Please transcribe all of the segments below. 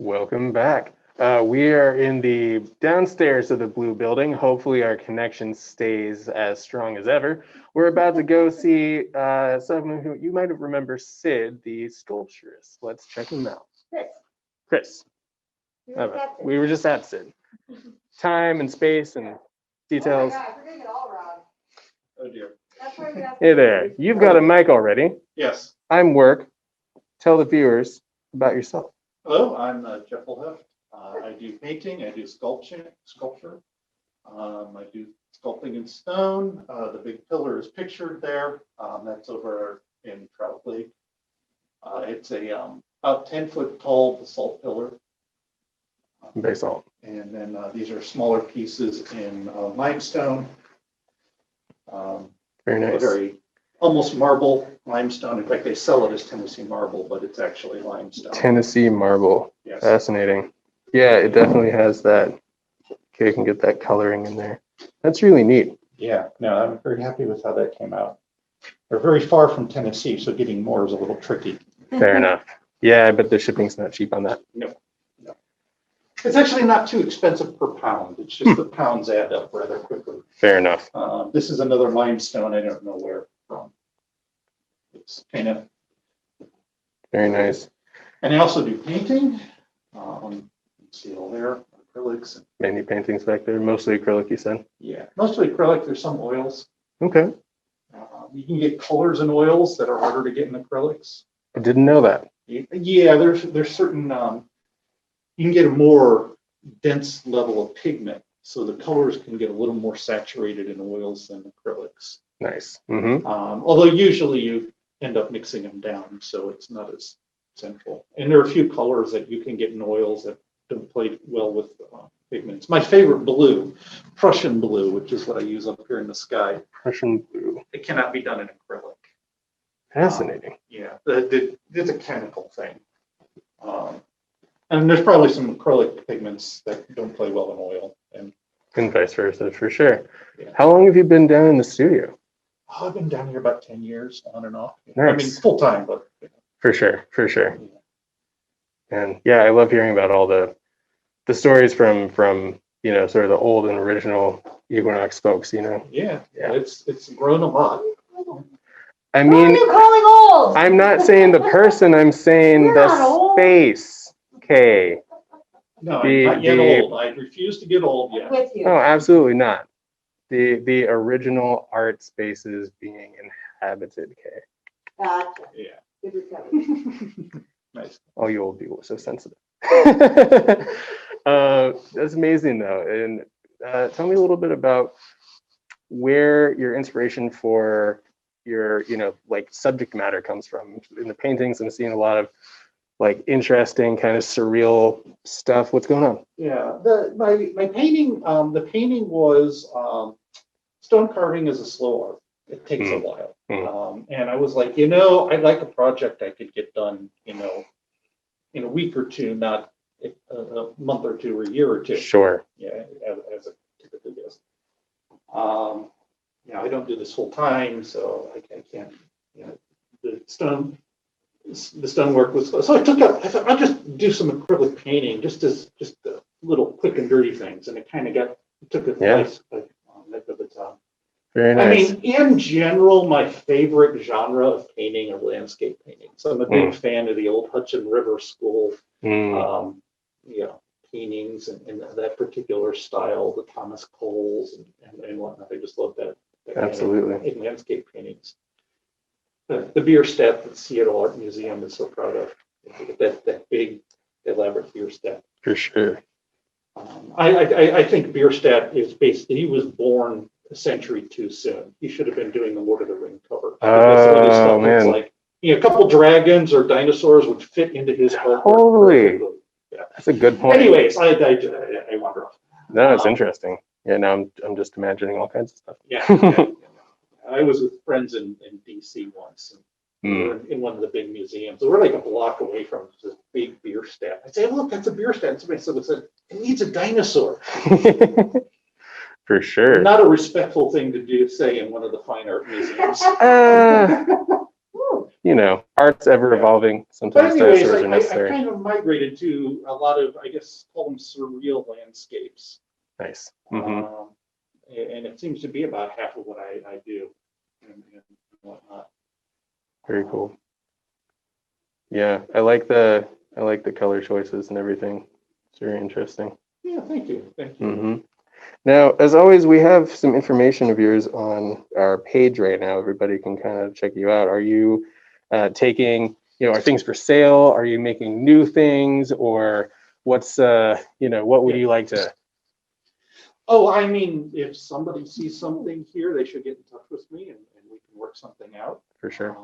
Welcome back. We are in the downstairs of the blue building. Hopefully our connection stays as strong as ever. We're about to go see someone who you might have remember, Sid, the sculpturist. Let's check him out. Chris. We were just at Sid. Time and space and details. Oh my God, we're getting it all wrong. Oh dear. That's why we have Hey there. You've got a mic already. Yes. I'm Work. Tell the viewers about yourself. Hello, I'm Jeff Olhoeft. I do painting, I do sculpture. I do sculpting in stone. The big pillar is pictured there. That's over in Trout Lake. It's a about 10-foot tall basalt pillar. Basalt. And then these are smaller pieces in limestone. Very nice. Very almost marble limestone. In fact, they sell it as Tennessee marble, but it's actually limestone. Tennessee marble. Yes. Fascinating. Yeah, it definitely has that. Okay, you can get that coloring in there. That's really neat. Yeah, no, I'm very happy with how that came out. They're very far from Tennessee, so getting more is a little tricky. Fair enough. Yeah, but the shipping's not cheap on that. No. It's actually not too expensive per pound. It's just the pounds add up rather quickly. Fair enough. This is another limestone. I don't know where from. It's kind of Very nice. And I also do painting. See all there, acrylics. And, Many paintings back there, mostly acrylic, you said? yeah, mostly acrylic. There's some oils. Okay. You can get colors and oils that are harder to get in acrylics. I didn't know that. Yeah, there's certain you can get a more dense level of pigment, so the colors can get a little more saturated in oils than acrylics. Nice. Mm-hmm. Although usually you end up mixing them down, so it's not as central. And there are a few colors that you can get in oils that don't play well with pigments. My favorite blue, Prussian blue, which is what I use up here in the sky. Prussian blue. It cannot be done in acrylic. Fascinating. Yeah, it's a chemical thing. And there's probably some acrylic pigments that don't play well in oil. And vice versa, for sure. Yeah. How long have you been down in the studio? I've been down here about 10 years, on and off. Nice. I mean, full time, but. For sure. And yeah, I love hearing about all the stories from sort of the old and original Equinox folks, Yeah, Yeah. it's grown a lot. I What are mean, you calling old? I'm not saying the person, I'm saying You're the not old. space. Okay. No, The- I'm not yet the- old. I refuse to get old yet. With you. Oh, absolutely not. The original art spaces being inhabited. Okay. Gotcha. Yeah. Good recovery. Nice. All you old people are so sensitive. That's amazing though. And tell me a little bit about where your inspiration for your, like subject matter comes from. In the paintings, I'm seeing a lot of like interesting kind of surreal stuff. What's going on? Yeah, my painting, the painting was stone carving is a slow art. It takes a while. And I was like, I'd like a project I could get done, in a week or two, not a month or two or a year or two. Sure. Yeah, as it typically does. I don't do this full time, so I can't, the stonework was, so I thought I'll just do some acrylic painting, just little quick and dirty things. And it kind of took a place of its own. Very nice. I mean, in general, my favorite genre of painting are landscape paintings. I'm a big fan of the old Hudson River School, paintings and that particular style, the Thomas Coles and whatnot. I just love that. Absolutely. Kind of in landscape paintings. The Bierstadt that Seattle Art Museum is so proud of. That big, elaborate Bierstadt. For sure. I think Bierstadt is basically, he was born a century too soon. He should have been doing the Lord of the Ring cover. Oh, man. Like, a couple dragons or dinosaurs would fit into his artwork. Totally. Yeah. That's a good point. Anyways, I wander off. No, it's interesting. Yeah, now I'm just imagining all kinds of stuff. Yeah. I was with friends in DC once. And we Mm. were in one of the big museums. So we're like a block away from this big Bierstadt. I say, look, that's a Bierstadt. Somebody said, it needs a dinosaur. For sure. Not a respectful thing to do, say, in one of the fine art museums. you know, art's ever evolving. But Sometimes anyways, dinosaurs are I necessary. kind of migrated to a lot of, I guess, call them surreal landscapes. Nice. And it seems to be about half of what I do and whatnot. Very cool. Yeah, I like the color choices and everything. It's very interesting. Yeah, thank you. Thank you. Now, as always, we have some information of yours on our page right now. Everybody can kind of check you out. Are you taking, you know, are things for sale? Are you making new things, or what's, you know, what would you like to? Oh, I mean, if somebody sees something here, they should get in touch with me and we can work something out. For sure.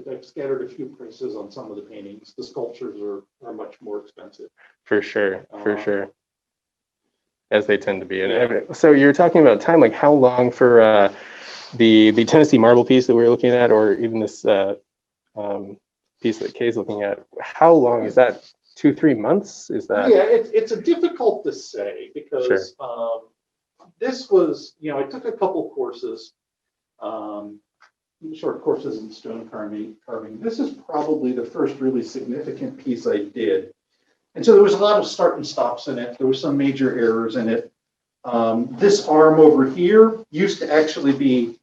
I've scattered a few prices on some of the paintings. The sculptures are much more expensive. For sure. For sure. As they tend to be. Yeah. So you're talking about time, like how long for the Tennessee marble piece that we're looking at, or even this piece that Kay's looking at? How long is that? 2-3 months? Is that? Yeah, it's a difficult to say because this was, you know, I took a couple courses, short courses in stone carving. This is probably the first really significant piece I did. And so there was a lot of start and stops in it. There were some major errors in it. This arm over here used to actually be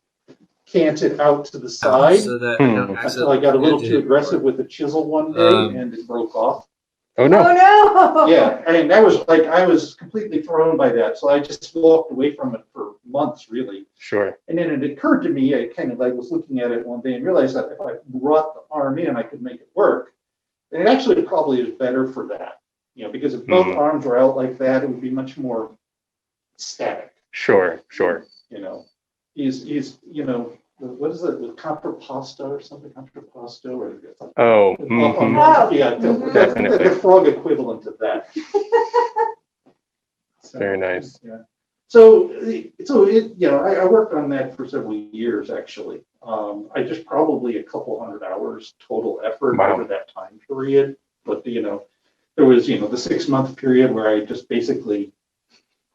canted out to the side So that I don't until I got a little too aggressive with the chisel one day and it broke off. Oh no. Oh no. Yeah, I mean, that was like, I was completely thrown by that. So I just walked away from it for months, really. Sure. And then it occurred to me, I kind of like was looking at it one day and realized that if I brought the arm in, I could make it work. And it actually probably is better for that, you know, because if both arms were out like that, it would be much more static. Sure. You know, he's you know, what is it, with contrapposto or something, contrapposto or something. Oh. Yeah, Definitely. the frog equivalent of that. Very nice. Yeah. So it, you know, I worked on that for several years, actually. I just probably a couple hundred hours total effort over that time period. But, you know, there was, you know, the 6-month period where I just basically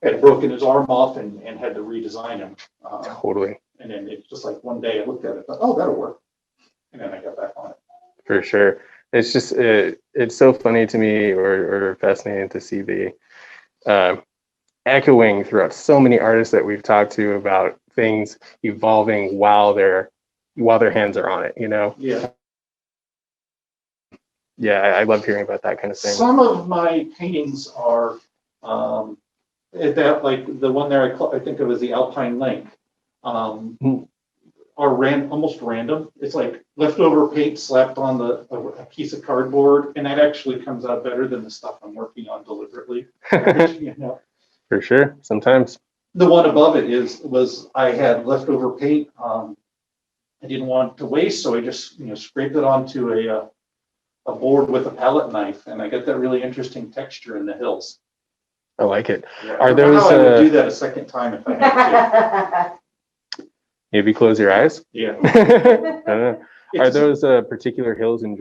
had broken his arm off and had to redesign him. Totally. And then it's just like one day I looked at it, thought, oh, that'll work. And then I got back on it. For sure. It's just, it's so funny to me or fascinating to see the echoing throughout so many artists that we've talked to about things evolving while their hands are on it, you know? Yeah. Yeah, I love hearing about that kind of thing. Some of my paintings are that, like the one there I think of as the Alpine Lake, are almost random. It's like leftover paint slapped on a piece of cardboard, and that actually comes out better than the stuff I'm working on deliberately. You know? For sure. Sometimes. The one above it was I had leftover paint. I didn't want to waste, so I just, you know, scraped it onto a board with a palette knife, and I got that really interesting texture in the hills. I like it. Yeah, Are I don't know those? how I would do that a second time if I had to. Maybe close your eyes. Yeah. I don't know. Are It's- those particular hills in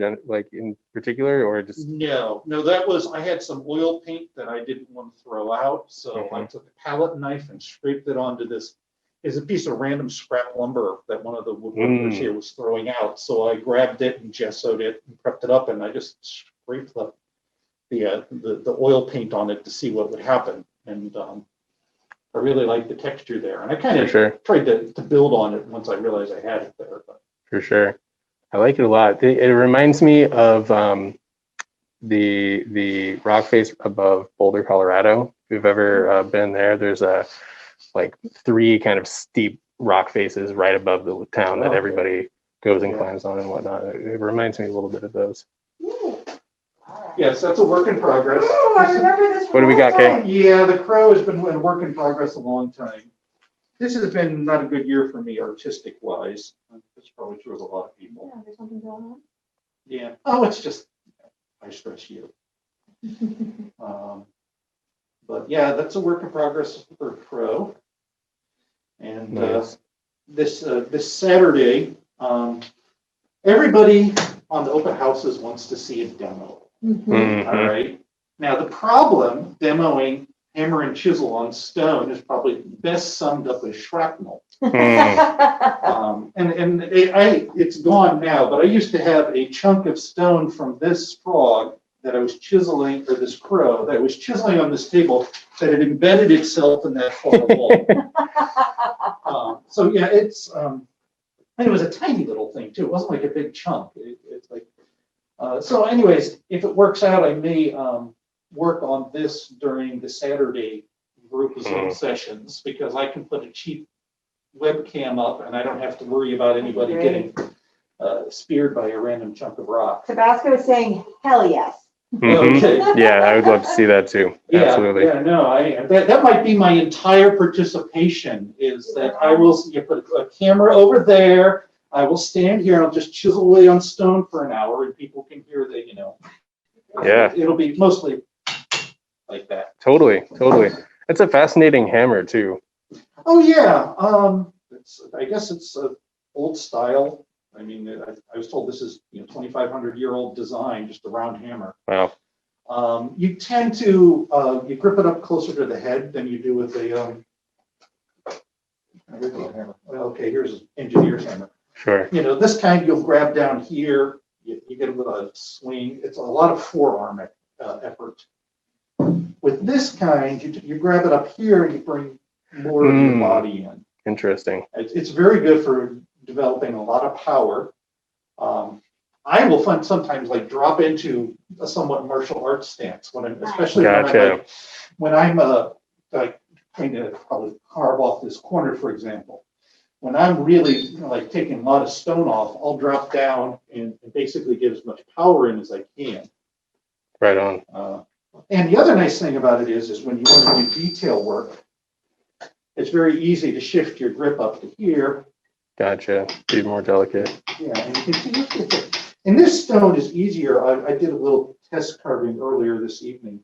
particular, or just? No, that was, I had some oil paint that I didn't want to throw out, so I took a palette knife and scraped it onto this. Is a piece of random scrap lumber that one of the woodworkers here was throwing out. So I grabbed it and gessoed it and prepped it up, and I just scraped the oil paint on it to see what would happen. And I really liked the texture there, and I kind of tried to build on it once I realized I had it there. But. For sure. I like it a lot. It reminds me of the rock face above Boulder, Colorado. If you've ever been there, there's like 3 kind of steep rock faces right above the town that everybody goes and climbs on and whatnot. It reminds me a little bit of those. Yes, that's a work in progress. Oh, I remember this. What do we got, Kay? Yeah, the crow has been a work in progress a long time. This has been not a good year for me artistic wise. That's probably true of a lot of people. Yeah, there's something going on. Yeah. Oh, it's just, I stress you. But yeah, that's a work in progress for crow. And Nice. this Saturday, everybody on the open houses wants to see a demo. Mhm. All right. Now the problem demoing hammer and chisel on stone is probably best summed up as shrapnel. It's gone now, but I used to have a chunk of stone from this frog that I was chiseling, or this crow that I was chiseling on this table that had embedded itself in that far wall. So yeah, and it was a tiny little thing too. It wasn't like a big chunk. It's like, so anyways, if it works out, I may work on this during the Saturday group of Zoom sessions, because I can put a cheap webcam up and I don't have to worry about anybody getting speared by a random chunk of rock. Tabasco is saying, hell yes. Okay. Yeah, I would love to see that too. Yeah, Absolutely. yeah, no, that might be my entire participation, is that I will, you put a camera over there, I will stand here and I'll just chisel away on stone for an hour and people can hear the, Yeah. It'll be mostly like that. Totally. It's a fascinating hammer too. Oh, yeah, I guess it's old style. I mean, I was told this is 2,500-year-old design, just a round hammer. Wow. You tend to you grip it up closer to the head than you do with a regular hammer. Well, okay, here's an engineer's hammer. Sure. This kind you'll grab down here. You get a little swing. It's a lot of forearm effort. With this kind, you grab it up here and you bring more of your body in. Interesting. It's very good for developing a lot of power. I will sometimes like drop into a somewhat martial arts stance especially when I'm like trying to probably carve off this corner, for example. When I'm really like taking a lot of stone off, I'll drop down and basically get as much power in as I can. Right on. And the other nice thing about it is when you want to do detail work, it's very easy to shift your grip up to here. Gotcha. Be more delicate. Yeah, and you can see and this stone is easier. I did a little test carving earlier this evening.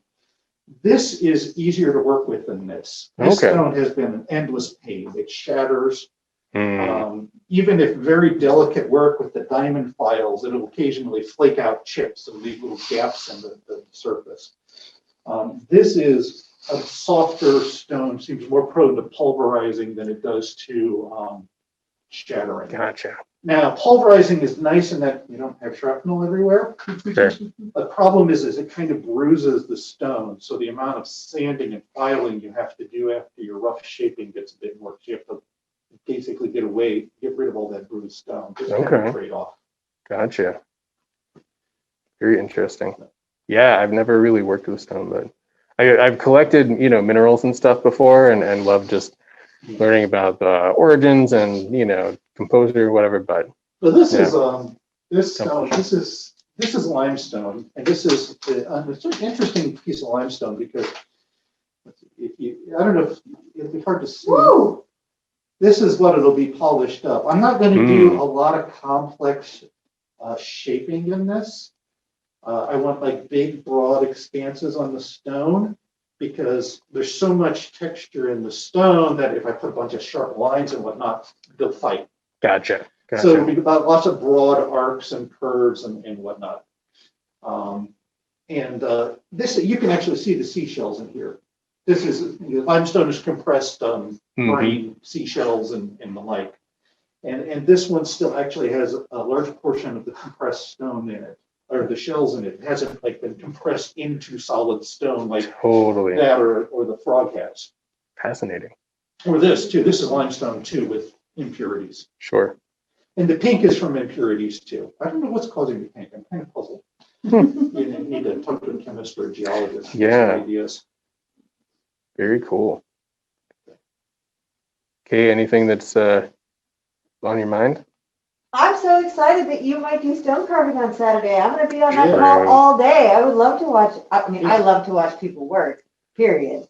This is easier to work with than this. This stone has been an endless pain. It shatters. Even if very delicate work with the diamond files, it'll occasionally flake out chips and leave little gaps in the surface. This is a softer stone, seems more prone to pulverizing than it does to shattering. Gotcha. Now, pulverizing is nice in that you don't have shrapnel everywhere. Sure. The problem is it kind of bruises the stone, so the amount of sanding and filing you have to do after your rough shaping gets a bit more. You have to basically get rid of all that bruised stone. Just kind of a trade-off. Gotcha. Very interesting. Yeah, I've never really worked with stone, but I've collected, minerals and stuff before, and love just learning about the origins and composer, whatever. But this is this stone. This is limestone, and this is it's an interesting piece of limestone because I don't know if it'll be hard to see. Woo! This is what it'll be polished up. I'm not going to do a lot of complex shaping in this. I want like big, broad expanses on the stone because there's so much texture in the stone that if I put a bunch of sharp lines and whatnot, they'll fight. Gotcha. So it'll be about lots of broad arcs and curves and whatnot. This, you can actually see the seashells in here. This is, limestone is compressed marine seashells and the like. And this one still actually has a large portion of the compressed stone in it, or the shells in it. It hasn't like been compressed into solid stone like that or the frog has. Fascinating. Or this too. This is limestone too with impurities. Sure. And the pink is from impurities too. I don't know what's causing the pink. I'm kind of puzzled. You need to talk to a chemist or a geologist. Yeah. Ideas. Very cool. Okay, anything that's on your mind? I'm so excited that you might do stone carving on Saturday. I'm going to be on that call all day. I would love to watch. I mean, I love to watch people work, period.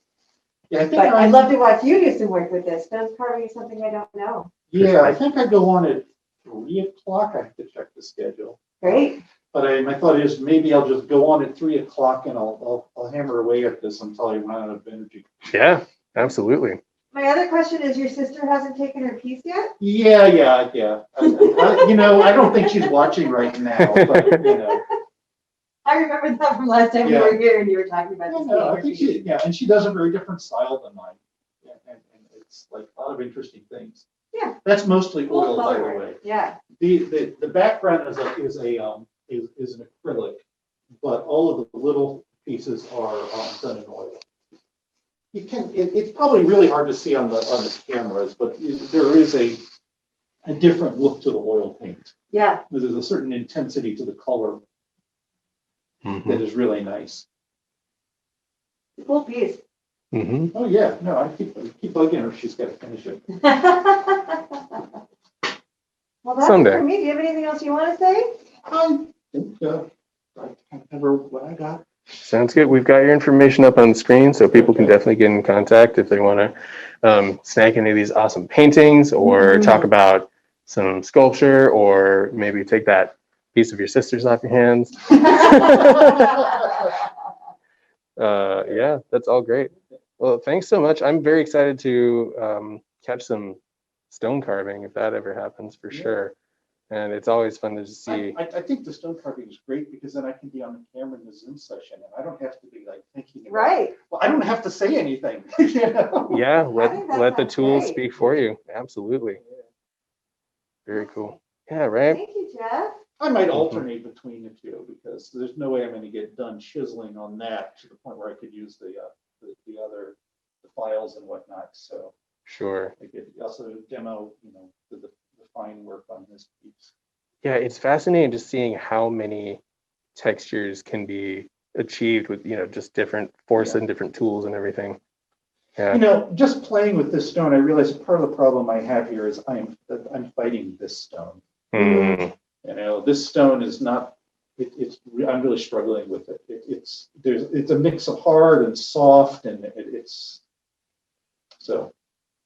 Yeah, but I'd love to watch you do some work with this. Stone carving is something I don't know. Yeah, I think I go on at 3 o'clock. I have to check the schedule. Great. But my thought is maybe I'll just go on at 3 o'clock and I'll hammer away at this until I run out of energy. Yeah, absolutely. My other question is, your sister hasn't taken her piece yet? Yeah. I don't think she's watching right now, but I remember that from last time we Yeah. were here and you were talking about this. I think and she does a very different style than mine. And it's like a lot of interesting things. Yeah. That's mostly Cool oil, by the color. way. Yeah. The background is an acrylic, but all of the little pieces are done in oil. You can. It's probably really hard to see on the cameras, but there is a different look to the oil paint. Yeah. There's a certain intensity to the color Mhm. that is really nice. Cool piece. Mhm. Oh yeah, no, I keep bugging her. She's got to finish it. Well, that's Someday. it for me. Do you have anything else you want to say? I think I cover what I got. Sounds good. We've got your information up on the screen, so people can definitely get in contact if they want to snag any of these awesome paintings or talk about some sculpture or maybe take that piece of your sister's off your hands. Yeah, that's all great. Well, thanks so much. I'm very excited to catch some stone carving if that ever happens for sure. And it's always fun to see. I think the stone carving is great because then I can be on the camera in the Zoom session and I don't have to be like thinking about, Right. well, I don't have to say anything. You know? Yeah, think that let the sounds tools great. speak for you. Absolutely. Very cool. Yeah, right. Thank you, Jeff. I might alternate between the two because there's no way I'm going to get done chiseling on that to the point where I could use the other files and whatnot. So Sure. I could also demo, the fine work on this piece. Yeah, it's fascinating just seeing how many textures can be achieved with, just different force and different tools and everything. Yeah. Just playing with this stone, I realize part of the problem I have here is I'm fighting this stone. Mm. This stone is not. I'm really struggling with it. It's a mix of hard and soft, and it's so.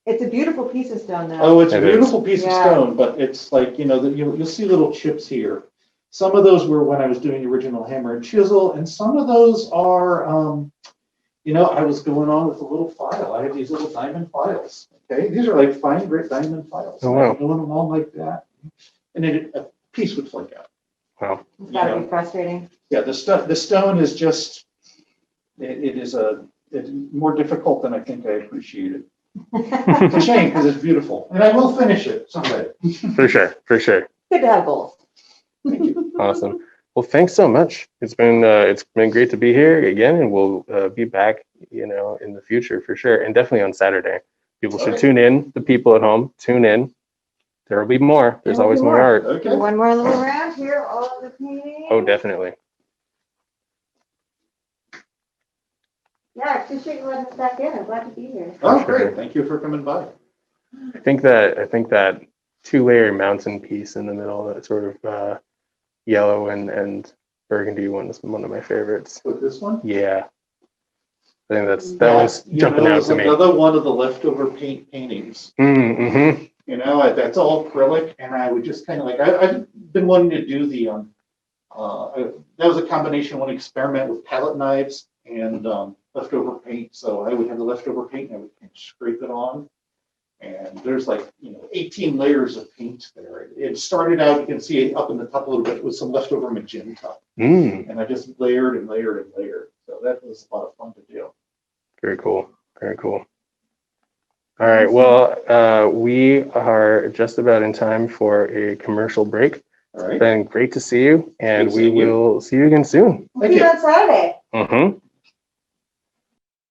It's a beautiful piece of stone, though. Oh, it's a It beautiful piece of Yeah. stone, but it's like you'll see little chips here. Some of those were when I was doing the original hammer and chisel, and some of those are. I was going on with a little file. I have these little diamond files. Okay, these are like fine grit diamond files. Oh, wow. I'm doing them all like that, and then a piece would flake out. Wow. It's gotta be frustrating. Yeah, the stone is just. It's more difficult than I think I appreciated. It's a shame because it's beautiful, and I will finish it someday. For sure. For sure. Good to have goals. Thank you. Awesome. Well, thanks so much. It's been great to be here again, and we'll be back, in the future for sure, and definitely on Saturday. People should Okay. tune in. The people at home, tune in. There will be more. There's There will always be more more. art. Okay. Do one more little round here, all of the paintings. Oh, definitely. Yeah, I appreciate you letting us back in. I'm glad to be here. Oh, For sure. great! Thank you for coming by. I think that two-layer mountain piece in the middle, that sort of yellow and burgundy one is one of my favorites. With this one. Yeah. I think that one's jumping out it's to me. another one of the leftover paintings. Mm-hmm. That's all acrylic, and I would just kind of like I've been wanting to do the that was a combination one experiment with palette knives and leftover paint. So I would have the leftover paint and I would scrape it on, and there's 18 layers of paint there. It started out, you can see it up in the top a little bit with some leftover magenta, and I just layered and layered and layered. So that was a lot of fun to do. Very cool. Very cool. All right. Well, we are just about in time for a commercial break. All It's right. been great to see you, and Good we seeing you. will see you again soon. We'll see you on Saturday. Mm-hmm.